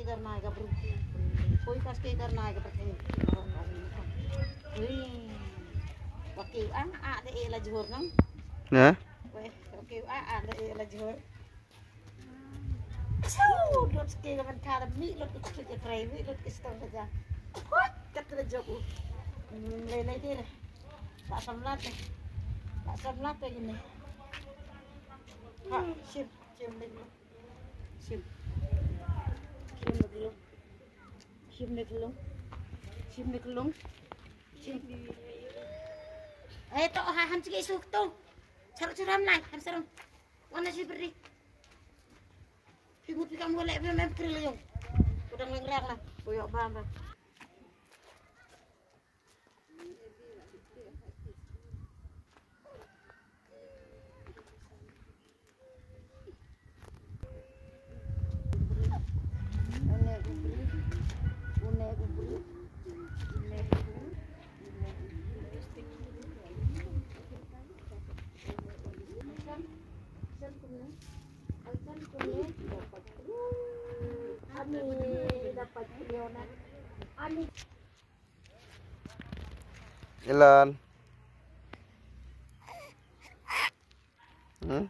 करना है बरू कोई कस के करना है पथे oke a de la jor nang nè oke a de la jor lot ke kan thara mi lot ke trai mi lot ke stong saja kat la joku le le dire tak samlat ini ha sim dulu sim dulu eh tok ham sige suk tu saram nai ham saram mana si beri figut kamu boleh mem triliun udah ngerang lah boyok bamba Jalan. Hmm?